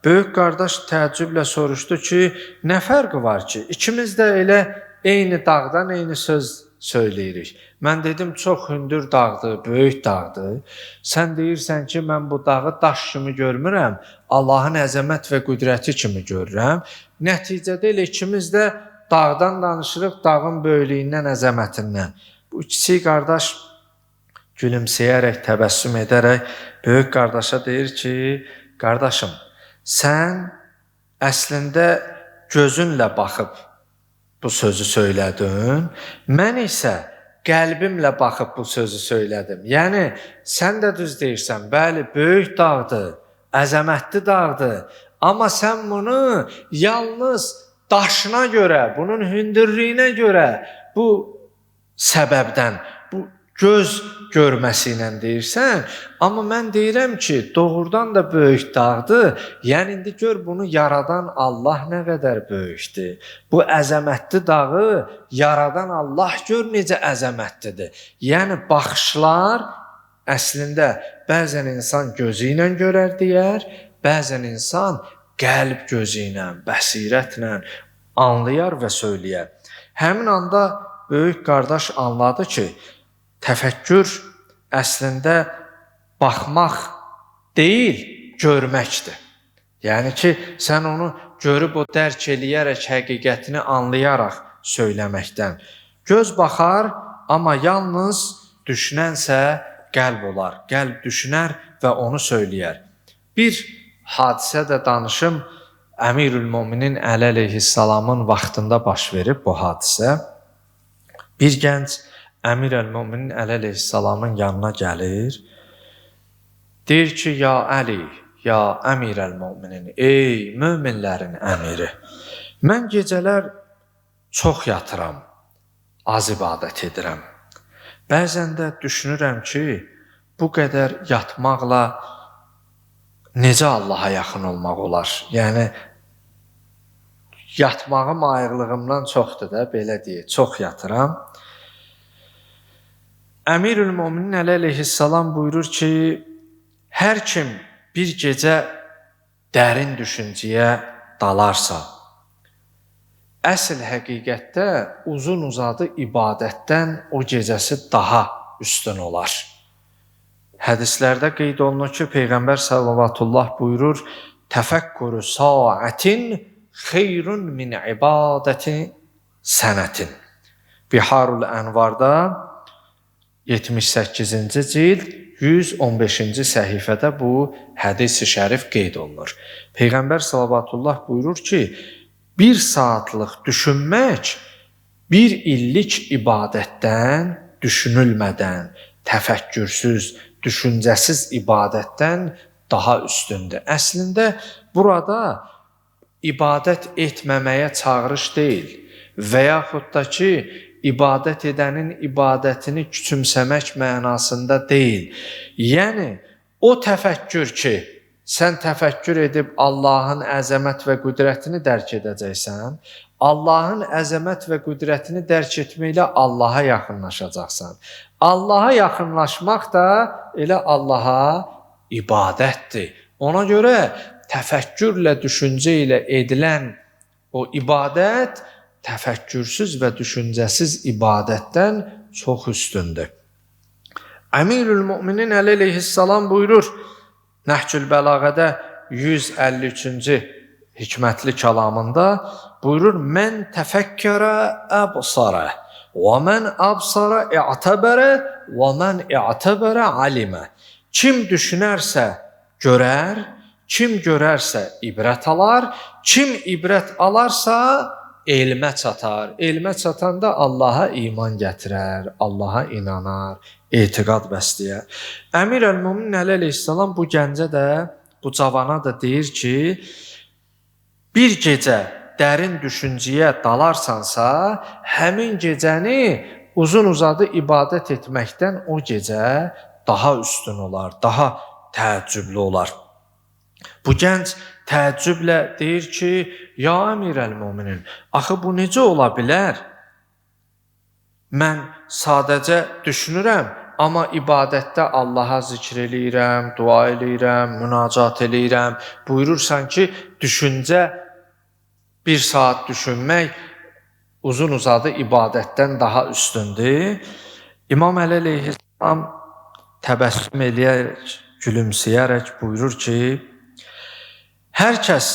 böyük qardaş təəccüblə soruşdu ki, nə fərqi var ki? İkimiz də elə eyni dağdan eyni söz söyləyirik. Mən dedim çox hündür dağdır, böyük dağdır. Sən deyirsən ki, mən bu dağı daş kimi görmürəm, Allahın əzəmət və qüdrəti kimi görürəm. Nəticədə elə ikimiz də dağdan danışırıq, dağın böyüklüyündən, əzəmətindən. Bu kiçik qardaş gülümsəyərək, təbəssüm edərək böyük qardaşa deyir ki, qardaşım, sən əslində gözünlə baxıb bu sözü söylədin, mən isə qəlbimlə baxıb bu sözü söylədim. Yəni, sən də düz deyirsən, bəli, böyük dağdır, əzəmətli dağdır, amma sən bunu yalnız daşına görə, bunun hündürlüyünə görə, bu səbəbdən, bu göz görməsi ilə deyirsən, amma mən deyirəm ki, doğrudan da böyük dağdır. Yəni indi gör bunu yaradan Allah nə qədər böyükdür. Bu əzəmətli dağı yaradan Allah gör necə əzəmətlidir. Yəni baxışlar əslində bəzən insan gözü ilə görər deyər, bəzən insan qəlb gözü ilə, bəsirətlə anlayar və söyləyər. Həmin anda böyük qardaş anladı ki, təfəkkür əslində baxmaq deyil, görməkdir. Yəni ki, sən onu görüb o dərk eləyərək, həqiqətini anlayaraq söyləməkdən. Göz baxar, amma yalnız düşünənsə qəlb olar. Qəlb düşünər və onu söyləyər. Bir hadisə də danışım, Əmirül-Möminin Əli əleyhissalamın vaxtında baş verib bu hadisə. Bir gənc Əmir-əl-Möminin Əli əleyhissalamın yanına gəlir. Deyir ki, ya Əli, ya Əmir-əl-Möminin, ey möminlərin əmiri, mən gecələr çox yatıram, az ibadət edirəm. Bəzən də düşünürəm ki, bu qədər yatmaqla necə Allaha yaxın olmaq olar? Yəni, yatmağım ayıqlığımdan çoxdur da, belə deyək, çox yatıram. Əmirül-Möminin Əli əleyhissalam buyurur ki, hər kim bir gecə dərin düşüncəyə dalarsa, əsl həqiqətdə uzun-uzadı ibadətdən o gecəsi daha üstün olar. Hədislərdə qeyd olunur ki, Peyğəmbər sallallahu buyurur, təfəkkürü saətin xeyrun min ibadəti sənətin. Biharul Ənvarda 78-ci cild 115-ci səhifədə bu hədis-i şərif qeyd olunur. Peyğəmbər sallallahu buyurur ki, bir saatlıq düşünmək bir illik ibadətdən, düşünülmədən, təfəkkürsüz, düşüncəsiz ibadətdən daha üstündür. Əslində burada ibadət etməməyə çağırış deyil və yaxud da ki, ibadət edənin ibadətini küçümsəmək mənasında deyil. Yəni, o təfəkkür ki, sən təfəkkür edib Allahın əzəmət və qüdrətini dərk edəcəksən, Allahın əzəmət və qüdrətini dərk etməklə Allaha yaxınlaşacaqsan. Allaha yaxınlaşmaq da elə Allaha ibadətdir. Ona görə təfəkkürlə, düşüncə ilə edilən o ibadət təfəkkürsüz və düşüncəsiz ibadətdən çox üstündür. Əmirül-Möminin Əli əleyhissalam buyurur, Nəhcül Bəlağədə 153-cü hikmətli kəlamında buyurur, mən təfəkkərə əbsara Və mən absara i'təbərə və mən i'təbərə alimə. Kim düşünərsə görər, kim görərsə ibrət alar, kim ibrət alarsa elmə çatar. Elmə çatanda Allaha iman gətirər, Allaha inanar, etiqad bəsləyər. Əmir əl-Möminin Əli əleyhissalam bu gəncə də, bu cavana da deyir ki, bir gecə dərin düşüncəyə dalarsansa, həmin gecəni uzun-uzadı ibadət etməkdən o gecə daha üstün olar, daha təəccüblü olar. Bu gənc təəccüblə deyir ki, ya Əmir əl-Möminin, axı bu necə ola bilər? Mən sadəcə düşünürəm, amma ibadətdə Allaha zikr eləyirəm, dua eləyirəm, münacat eləyirəm. Buyurursan ki, düşüncə, bir saat düşünmək uzun-uzadı ibadətdən daha üstündür. İmam Əli əleyhissalam təbəssüm eləyərək, gülümsəyərək buyurur ki, hər kəs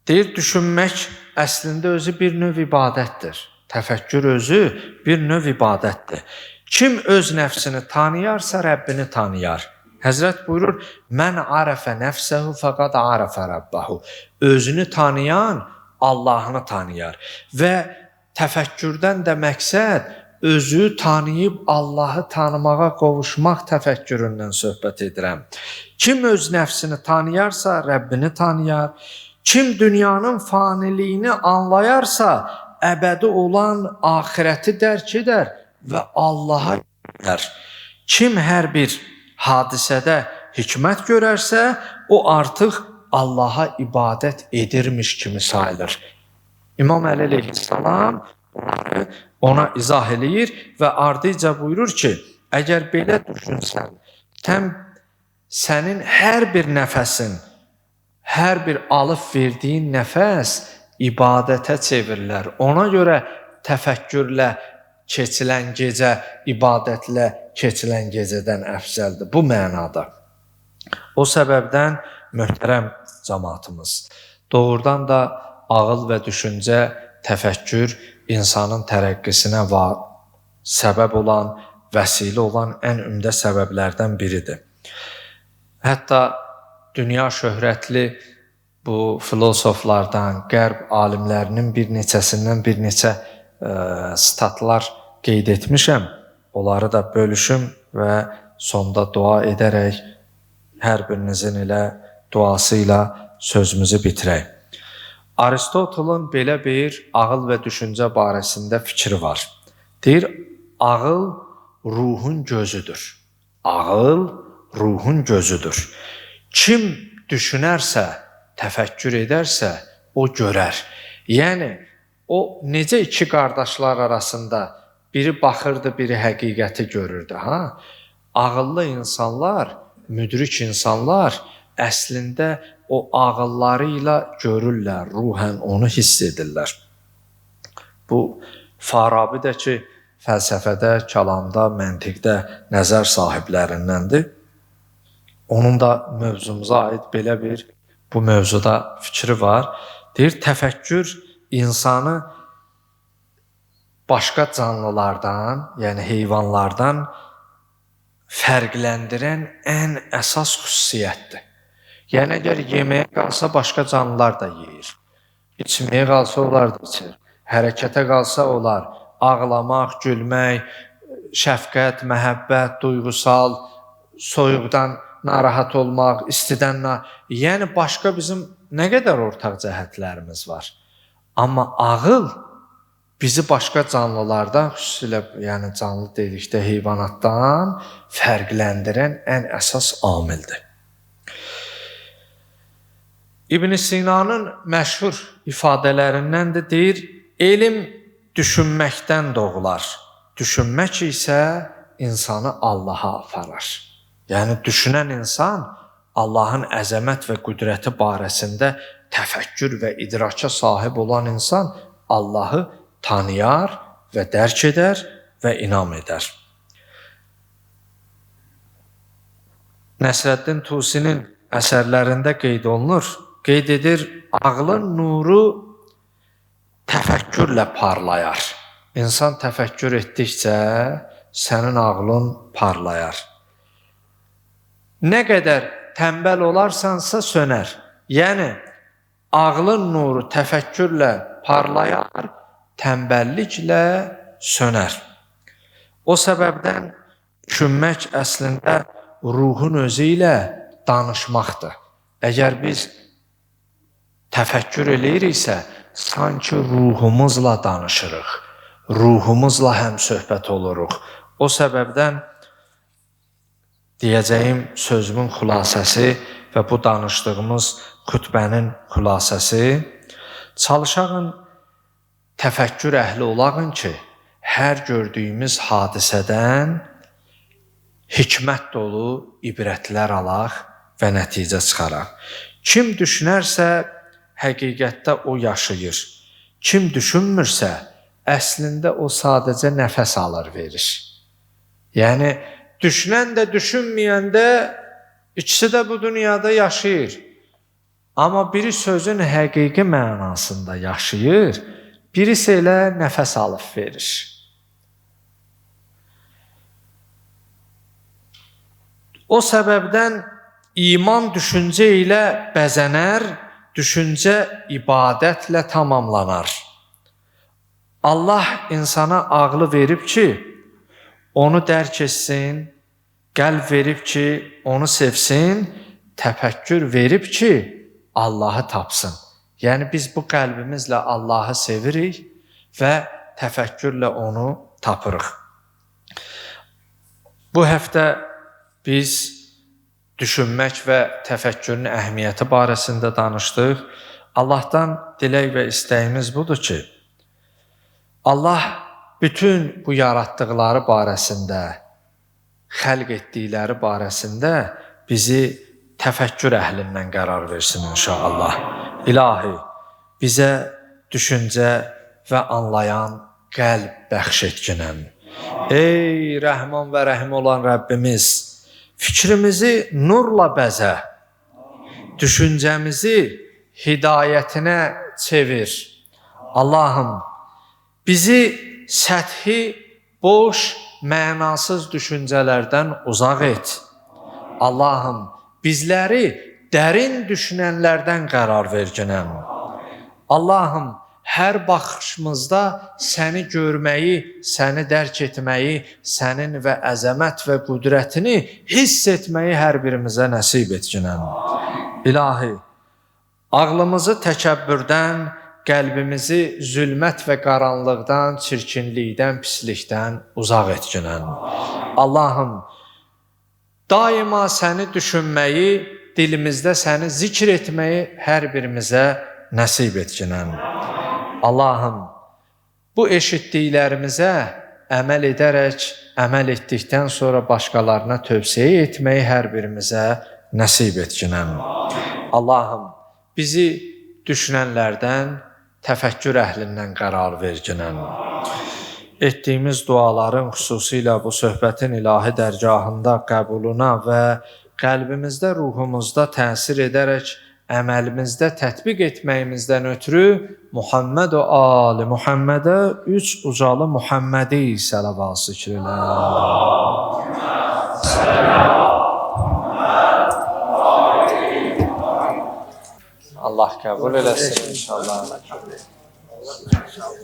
deyir, düşünmək əslində özü bir növ ibadətdir. Təfəkkür özü bir növ ibadətdir. Kim öz nəfsini tanıyarsa Rəbbini tanıyar. Həzrət buyurur, mən arəfə nəfsəhu fəqad arəfə Rəbbəhu. Özünü tanıyan Allahını tanıyar. Və təfəkkürdən də məqsəd özü tanıyıb Allahı tanımağa qovuşmaq təfəkküründən söhbət edirəm. Kim öz nəfsini tanıyarsa Rəbbini tanıyar. Kim dünyanın faniliyini anlayarsa əbədi olan axirəti dərk edər və Allaha gedər. Kim hər bir hadisədə hikmət görərsə, o artıq Allaha ibadət edirmiş kimi sayılır. İmam Əli əleyhissalam ona izah eləyir və ardıca buyurur ki, əgər belə düşünsən, sənin hər bir nəfəsin, hər bir alıb verdiyin nəfəs ibadətə çevirilər. Ona görə təfəkkürlə keçilən gecə ibadətlə keçilən gecədən əfzəldir. Bu mənada. O səbəbdən möhtərəm cəmaatımız, doğrudan da ağıl və düşüncə, təfəkkür insanın tərəqqisinə səbəb olan, vəsilə olan ən ümdə səbəblərdən biridir. Hətta dünya şöhrətli bu filosoflardan, qərb alimlərinin bir neçəsindən bir neçə statlar qeyd etmişəm. Onları da bölüşüm və sonda dua edərək hər birinizin ilə duası ilə sözümüzü bitirək. Aristotelun belə bir ağıl və düşüncə barəsində fikri var. Deyir, ağıl ruhun gözüdür. Ağıl ruhun gözüdür. Kim düşünərsə, təfəkkür edərsə, o görər. Yəni, o necə iki qardaşlar arasında biri baxırdı, biri həqiqəti görürdü. Ağıllı insanlar, müdrik insanlar əslində o ağılları ilə görürlər, ruhən onu hiss edirlər. Bu, Farabi də ki, fəlsəfədə, kəlamda, məntiqdə nəzər sahiblərindəndir. Onun da mövzumuza aid belə bir bu mövzuda fikri var. Deyir, təfəkkür insanı başqa canlılardan, yəni heyvanlardan fərqləndirən ən əsas xüsusiyyətdir. Yəni, əgər yeməyə qalsa, başqa canlılar da yeyir. İçməyə qalsa, onlar da içir. Hərəkətə qalsa, onlar ağlamaq, gülmək, şəfqət, məhəbbət, duyğusal, soyuqdan narahat olmaq, istidən yəni, başqa bizim nə qədər ortaq cəhətlərimiz var. Amma ağıl bizi başqa canlılardan, xüsusilə yəni canlı dedikdə heyvanatdan fərqləndirən ən əsas amildir. İbn Sina'nın məşhur ifadələrindən də deyir, elm düşünməkdən doğular. Düşünmək isə insanı Allaha aparar. Yəni, düşünən insan Allahın əzəmət və qüdrəti barəsində təfəkkür və idraka sahib olan insan Allahı tanıyar və dərk edər və inam edər. Nəsrəddin Tusinin əsərlərində qeyd olunur, edir, ağlın nuru təfəkkürlə parlayar. İnsan təfəkkür etdikcə sənin ağlın parlayar. Nə qədər tənbəl olarsansa sönər. Yəni, ağlın nuru təfəkkürlə parlayar, tənbəlliklə sönər. O səbəbdən düşünmək əslində ruhun özü ilə danışmaqdır. Əgər biz təfəkkür eləyiriksə, sanki ruhumuzla danışırıq, ruhumuzla həmsöhbət oluruq. O səbəbdən deyəcəyim sözümün xülasəsi və bu danışdığımız xütbənin xülasəsi, çalışağın təfəkkür əhli olağın ki, hər gördüyümüz hadisədən hikmət dolu ibrətlər alaq və nəticə çıxaraq. Kim düşünərsə, həqiqətdə o yaşayır. Kim düşünmürsə, əslində o sadəcə nəfəs alır, verir. Yəni, düşünən də, düşünməyən də, ikisi də bu dünyada yaşayır. Amma biri sözün həqiqi mənasında yaşayır, birisi elə nəfəs alıb verir. O səbəbdən iman düşüncə ilə bəzənər, düşüncə ibadətlə tamamlanar. Allah insana ağlı verib ki, onu dərk etsin, qəlb verib ki, onu sevsin, təfəkkür verib ki, Allahı tapsın. Yəni, biz bu qəlbimizlə Allahı sevirik və təfəkkürlə onu tapırıq. Bu həftə biz düşünmək və təfəkkürün əhəmiyyəti barəsində danışdıq. Allahdan dilək və istəyimiz budur ki, Allah bütün bu yaratdıqları barəsində, xəlq etdikləri barəsində bizi təfəkkür əhlindən qərar versin inşallah. İlahi, bizə düşüncə və anlayan qəlb bəxş etkinən. Ey rəhman və rəhim olan Rəbbimiz, fikrimizi nurla bəzə, düşüncəmizi hidayətinə çevir. Allahım, bizi səthi, boş, mənasız düşüncələrdən uzaq et. Allahım, bizləri dərin düşünənlərdən qərar verginəm. Allahım, hər baxışımızda səni görməyi, səni dərk etməyi, sənin və əzəmət və qüdrətini hiss etməyi hər birimizə nəsib etginəm. İlahi, ağlımızı təkəbbürdən, qəlbimizi zülmət və qaranlıqdan, çirkinlikdən, pislikdən uzaq etginəm. Allahım, daima səni düşünməyi, dilimizdə səni zikr etməyi hər birimizə nəsib etginəm. Allahım, bu eşitdiklərimizə əməl edərək, əməl etdikdən sonra başqalarına tövsiyə etməyi hər birimizə nəsib etginəm. Allahım, bizi düşünənlərdən, təfəkkür əhlindən qərar verginəm. Etdiyimiz duaların xüsusilə bu söhbətin ilahi dərgahında qəbuluna və qəlbimizdə, ruhumuzda təsir edərək əməlimizdə tətbiq etməyimizdən ötürü Muhammed və Ali Muhammedə 3 ucalı Muhammedi səlavat zikr elə. Allah qəbul eləsin inşallah.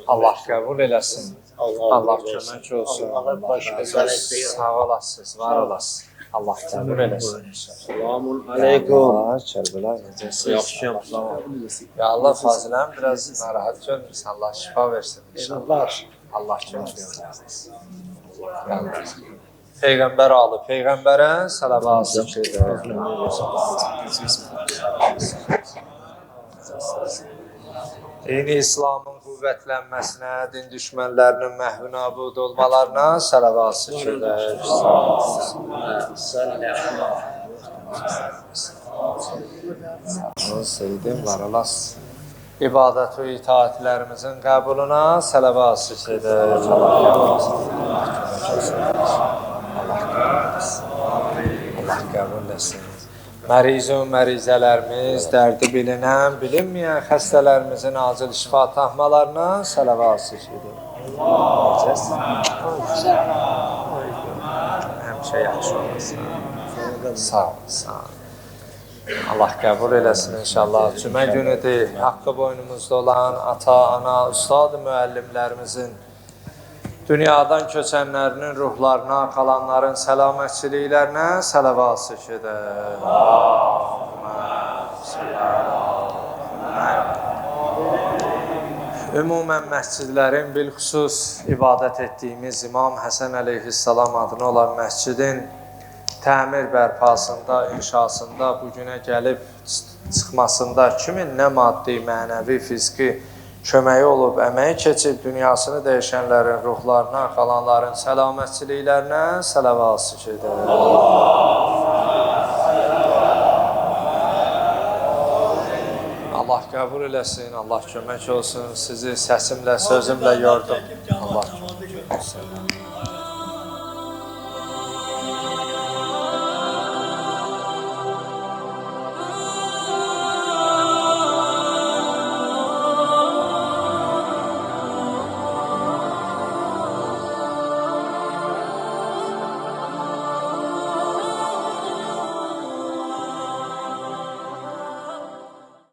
Allah qəbul eləsin. Allah kömək olsun. Sağ olasınız, var olasınız. Allah qəbul eləsin. Selamun aleyküm. Kərbəla necəsiniz? Yaxşıyam, selamun. Ya Allah faziləm biraz narahat görmürsən. Allah şifa versin inşallah. Allah kömək olsun. Peyğəmbər alı, Peyğəmbərə salavat zikr Dini İslamın qüvvətlənməsinə, din düşmənlərinin məhv nabud olmalarına salavat zikr Seyyidim var olasın. İbadət və itaətlərimizin qəbuluna salavat zikr edək. Allah qəbul etsin. Mərizun, mərizələrimiz, dərdi bilinən, bilinməyən xəstələrimizin acil şifa tahmalarına salavat zikr edək. Həmişə yaxşı olasın. Sağ ol, sağ ol. Allah qəbul eləsin inşallah. Cümə günüdür. Haqqı boynumuzda olan ata, ana, ustad, müəllimlərimizin, dünyadan köçənlərinin ruhlarına, qalanların səlamətçiliklərinə sələvat edər. Ümumən məscidlərin bilxüsus ibadət etdiyimiz İmam Həsən əleyhissalam adına olan məscidin təmir bərpasında, inşasında, bugünə gəlib çıxmasında kimin nə maddi, mənəvi, fiziki köməyi olub, əməyi keçib, dünyasını dəyişənlərin ruhlarına, qalanların səlamətçiliklərinə sələvat edər. Allah qəbul eləsin, Allah kömək olsun, sizi səsimlə, sözümlə yordum. Allah kömək olsun.